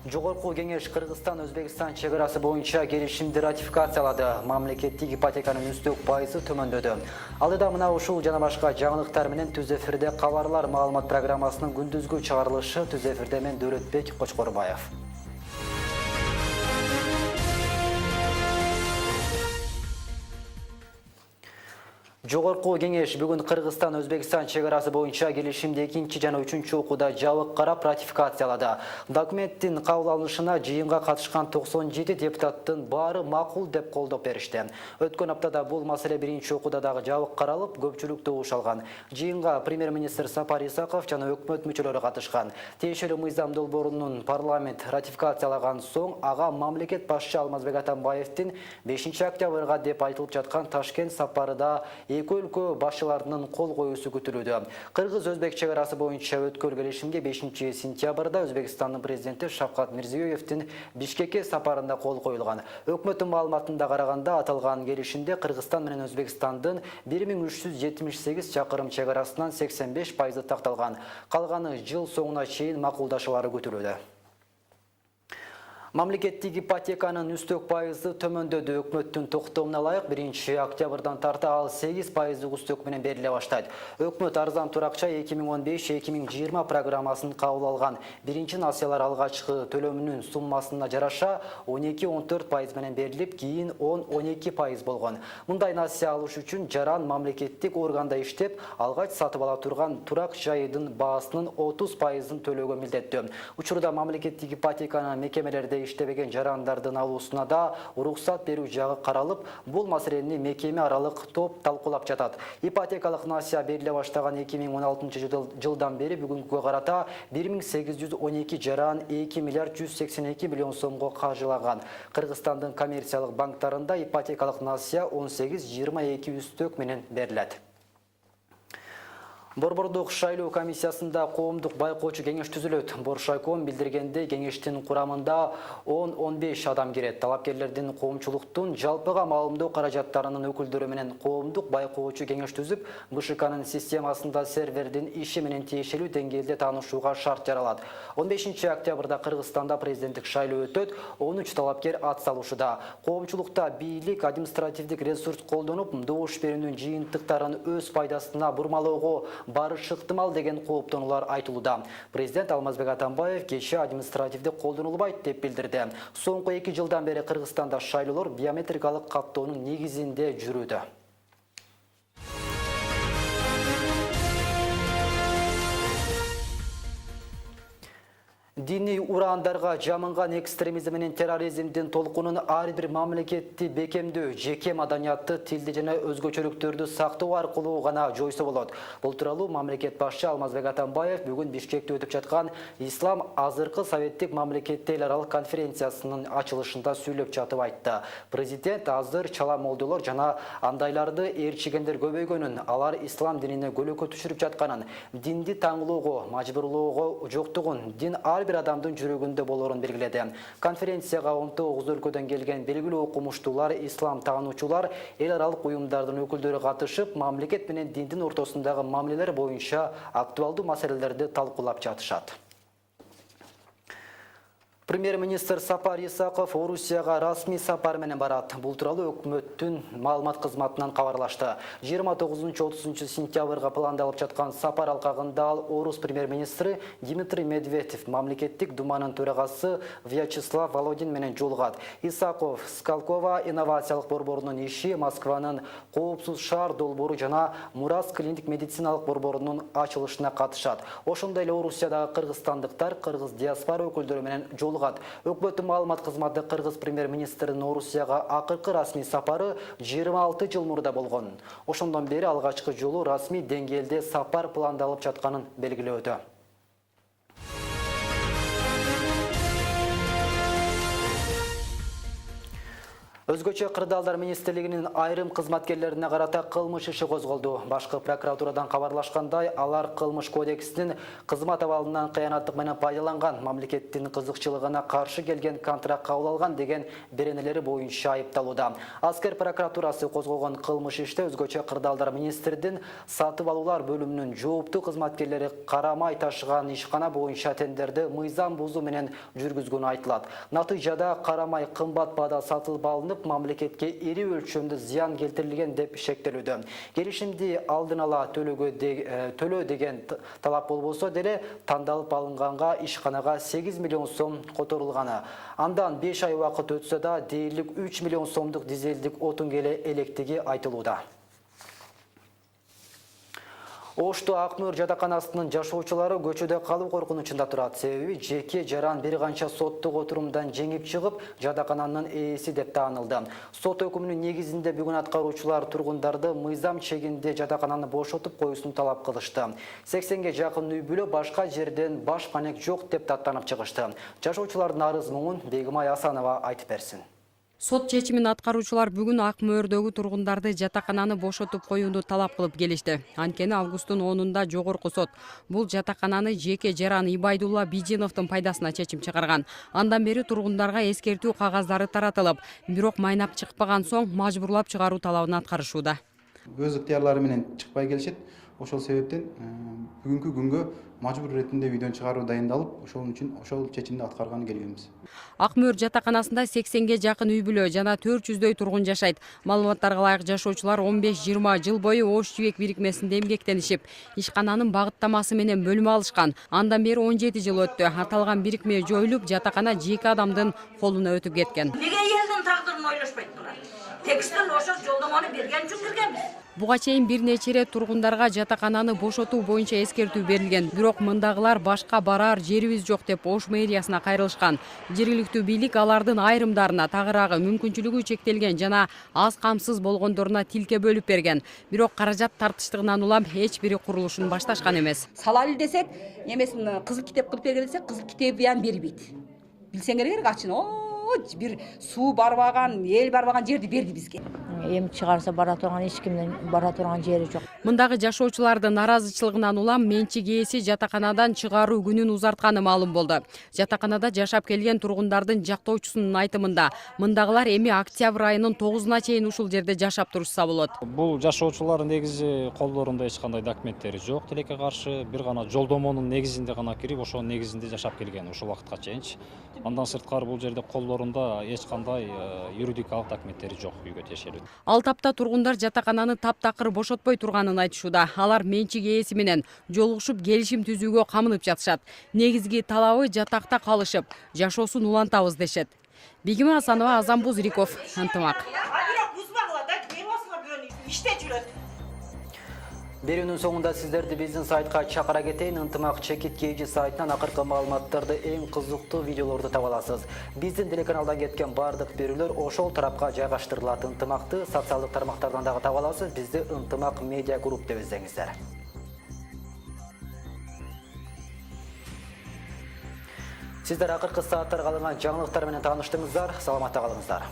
Жогорку кеңеш Кыргызстан-Өзбекстан чегарасы боюнча келишимди ратификациялады. Мамлекеттик ипотеканын үстөк пайызы төмөндөдү. Алдыда мына ушул жана башка жаңылыктар менен Түз эфирде кабарлар маалымат программасынын күндүзгү чыгарылышы. Түз эфирде мен Дөөлөтбек Кочкорбаев. Жогорку кеңеш бүгүн Кыргызстан-Өзбекстан чегарасы боюнча келишимди 2 жана 3 окууда жабык карап ратификациялады. Документтин кабыл алынышына жыйынга катышкан 97 депутаттын баары макул деп колдоп беришти. Өткөн аптада бул маселе 1 окууда дагы жабык каралып, көпчүлүк добуш алган. Жыйынга премьер-министр Сапар Исаков жана өкмөт мүчөлөрү катышкан. Тиешелүү мыйзам долбоорунун парламент ратификациялаган соң ага мамлекет башчы Алмазбек Атамбаевдин 5 октябрга деп айтылып жаткан Ташкент сапарыда эки өлкө башчыларынын кол коюусу күтүлүүдө. Кыргыз-Өзбек чегарасы боюнча өткөн келишимге 5 сентябрда Өзбекстандын президенти Шавкат Мирзиёевдин Бишкекке сапарында кол коюлган. Өкмөттүн маалыматына караганда аталган келишимде Кыргызстан менен Өзбекстандын 1378 чакырым чегарасынан 85% такталган. Калганы жыл соңуна чейин макулдашуулары күтүлүүдө. Мамлекеттик ипотеканын үстөк пайызы төмөндөдү. Өкмөттүн токтомуна ылайык 1 октябрдан тарта ал 8% үстөк менен бериле баштайт. Өкмөт арзан туракча 2015-2020 программасын кабыл алган. Биринчи насыялар алгачкы төлөмүнүн суммасына жараша 12-14% менен берилип, кийин 10-12% болгон. Мындай насыя алыш үчүн жаран мамлекеттик органда иштеп, алгач сатып ала турган турак жайдын баасынын 30%-ын төлөөгө милдеттүү. Учурда мамлекеттик ипотеканы мекемелерде иштебеген жарандардын алуусуна да уруксат берүү жагы каралып, бул маселени мекеме аралык топ талкуулап жатат. Ипотекалык насыя бериле баштаган 2016 жылдан бери бүгүнгүгө карата 1812 жаран 2 миллиард 182 миллион сомго каржылаган. Кыргызстандын коммерциялык банктарында ипотекалык насыя 18-22 үстөк менен берилет. Борбордук шайлоо комиссиясында коомдук байкоочу кеңеш түзүлөт. Боршайком билдиргенде кеңештин курамында 10-15 адам кирет. Талапкерлердин коомчулуктун жалпыга маалымдоо каражаттарынын өкүлдөрү менен коомдук байкоочу кеңеш түзүп, БШКнын системасында сервердин иши менен тиешелүү деңгээлде таанышууга шарт жаралат. 15 октябрда Кыргызстанда президенттик шайлоо өтөт. 13 талапкер ат салушуда. Коомчулукта бийлик административдик ресурс колдонуп, добуш берүүнүн жыйынтыктарын өз пайдасына бурмалоого барышы ыктымал деген кооптонуулар айтылууда. Президент Алмазбек Атамбаев кечээ административдик колдонулбайт деп билдирди. Соңку 2 жылдан бери Кыргызстанда шайлоолор биометрикалык каттоонун негизинде жүрүүдө. Диний ураандарга жамынган экстремизм менен терроризмдин толкунун ар бир мамлекетти бекемдөө, жеке маданиятты, тилди жана өзгөчөлүктөрдү сактоо аркылуу гана жойсо болот. Бул тууралуу мамлекет башчы Алмазбек Атамбаев бүгүн Бишкекте өтүп жаткан Ислам азыркы советтик мамлекетти эл аралык конференциясынын ачылышында сүйлөп жатып айтты. Президент азыр чала молдолор жана андайларды ээрчигендер көбөйгөнүн, алар ислам динине көлөкө түшүрүп жатканын, динди таңлоого, мажбурлоого жоктугун, дин ар бир адамдын жүрөгүндө болорун белгиледи. Конференцияга 19 өлкөдөн келген белгилүү окумуштуулар, ислам таануучулар, эл аралык уюмдардын өкүлдөрү катышып, мамлекет менен диндин ортосундагы мамилелер боюнча актуалдуу маселелерди талкуулап жатышат. Премьер-министр Сапар Исаков Орусияга расмий сапар менен барат. Бул тууралуу өкмөттүн маалымат кызматынан кабарлашты. 29-30 сентябрга пландалып жаткан сапар алкагында ал Орус премьер-министри Дмитрий Медведев, мамлекеттик думанын төрагасы Вячеслав Володин менен жолугат. Исаков Скалково инновациялык борборунун иши, Москванын коопсуз шаар долбоору жана Мурас клиник медициналык борборунун ачылышына катышат. Ошондой эле Орусиядагы кыргызстандыктар, кыргыз диаспора өкүлдөрү менен жолугат. Өкмөттүн маалымат кызматы кыргыз премьер-министринин Орусияга акыркы расмий сапары 26 жыл мурда болгон. Ошондон бери алгачкы жолу расмий деңгээлде сапар пландалып жатканын белгилөөдө. Өзгөчө Кырдаалдар министрлигинин айрым кызматкерлерине карата кылмыш иши козголду. Башкы прокуратурадан кабарлашкандай, алар кылмыш кодексинин кызмат абалынан кыянаттык менен пайдаланган, мамлекеттин кызыкчылыгына каршы келген контракт кабыл алган деген беренелери боюнча айыпталууда. Аскер прокуратурасы козгогон кылмыш иште өзгөчө Кырдаалдар министрдин сатып алуулар бөлүмүнүн жооптуу кызматкерлери карамай ташыган ишкана боюнча тендерди мыйзам бузуу менен жүргүзгөнү айтылат. Натыйжада карамай кымбат баада сатылып алынып, мамлекетке ири өлчөмдө зыян келтирилген деп шектелүүдө. Келишимди алдын ала төлөө деген талап болбосо деле тандалып алынганга ишканага 8 миллион сом которулганы. Андан 5 ай убакыт өтсө да дээрлик 3 миллион сомдук дизелдик отун келе электиги айтылууда. Ошту Акмөр жатаканасынын жашоочулары көчөдө калуу коркунучунда турат. Себеби жеке жаран бир канча соттук отурумдан жеңип чыгып, жатакананын ээси деп таанылды. Сот өкүмүнүн негизинде бүгүн аткаруучулар тургундарды мыйзам чегинде жатакананы бошотуп коюусун талап кылышты. 80ге жакын үй бүлө башка жерден баш маек жок деп даттанып чыгышты. Жашоочулардын арыз муңун Бегимай Асанова айтып берсин. Сот чечимин аткаруучулар бүгүн Ак Мөөрдөгү тургундарды жатакананы бошотуп коюуну талап кылып келишти. Анткени августтун 10-унда жогорку сот бул жатакананы жеке жаран Ибайдулла Бийженовдун пайдасына чечим чыгарган. Андан бери тургундарга эскертүү кагаздары таратылып, бирок майнап чыкпаган соң мажбурлап чыгаруу талабын аткарышууда. Өз ыктыярлары менен чыкпай келишет. Ошол себептен бүгүнкү күнгө мажбур иретинде үйдөн чыгаруу дайындалып, ошол үчүн ошол чечимди аткарганы келгенбиз. Ак Мөөр жатаканасында 80ге жакын үй бүлө жана 400дөй тургун жашайт. Маалыматтарга ылайык жашоочулар 15-20 жыл бою Ош Жибек бирикмесинде эмгектенишип, ишкананын багыттамасы менен бөлүм алышкан. Андан бери 17 жыл өттү. Аталган бирикме жоюлуп, жатакана жеке адамдын колуна өтүп кеткен. Неге элдин тагдырын ойлошпойт булар? Текстен ошол жолдомону берген үчүн киргенбиз. Буга чейин бир нече ирет тургундарга жатакананы бошотуу боюнча эскертүү берилген. Бирок мындагылар башка барар жерибиз жок деп Ош мэриясына кайрылышкан. Жергиликтүү бийлик алардын айрымдарына тагыраагы мүмкүнчүлүгү чектелген жана аз камсыз болгондоруна тилке бөлүп берген. Бирок каражат тартыштыгынан улам эч бири курулушун башташкан эмес. Салалы десек, эмесин кызыл китеп кылып берген десек, кызыл китеби ан бербейт. Билсеңер керек ачын. Бир суу барбаган, эл барбаган жерди берди бизге. Эми чыгарса бара турган эч кимдин бара турган жери жок. Мындагы жашоочулардын наразычылыгынан улам менчик ээси жатаканадан чыгаруу күнүн узартканы маалым болду. Жатаканада жашап келген тургундардын жактоочусунун айтымында, мындагылар эми октябрь айынын 9-уна чейин ушул жерде жашап турушса болот. Бул жашоочулар негизи колдорунда эч кандай документтери жок, тилекке каршы бир гана жолдомонун негизинде гана кирип, ошол негизинде жашап келген ушул вакытка чейинчи. Андан сырткары бул жерде колдорунда эч кандай юридикалык документтери жок үйгө тиешелүү. Ал тапта тургундар жатакананы таптакыр бошотпой турганын айтышууда. Алар менчик ээси менен жолугушуп келишим түзүүгө камынып жатышат. Негизги талабы жатакта калышып, жашоосун улантабыз дешет. Бегимай Асанова, Азамбуз Риков, Ынтымак. Берүүнүн соңунда сиздерди биздин сайтка чакыра кетейин. Ынтымак чекит KG сайтынан акыркы маалыматтарды, эң кызыктуу видеолорду таба аласыз. Биздин телеканалдан кеткен бардык берүүлөр ошол тарапка жайгаштырылат. Ынтымакты социалдык тармактардан дагы таба аласыз. Бизди Ынтымак медиа групп деп издеңиздер. Сиздер акыркы сааттарга алынган жаңылыктар менен тааныштыңыздар. Саламатта калыңыздар.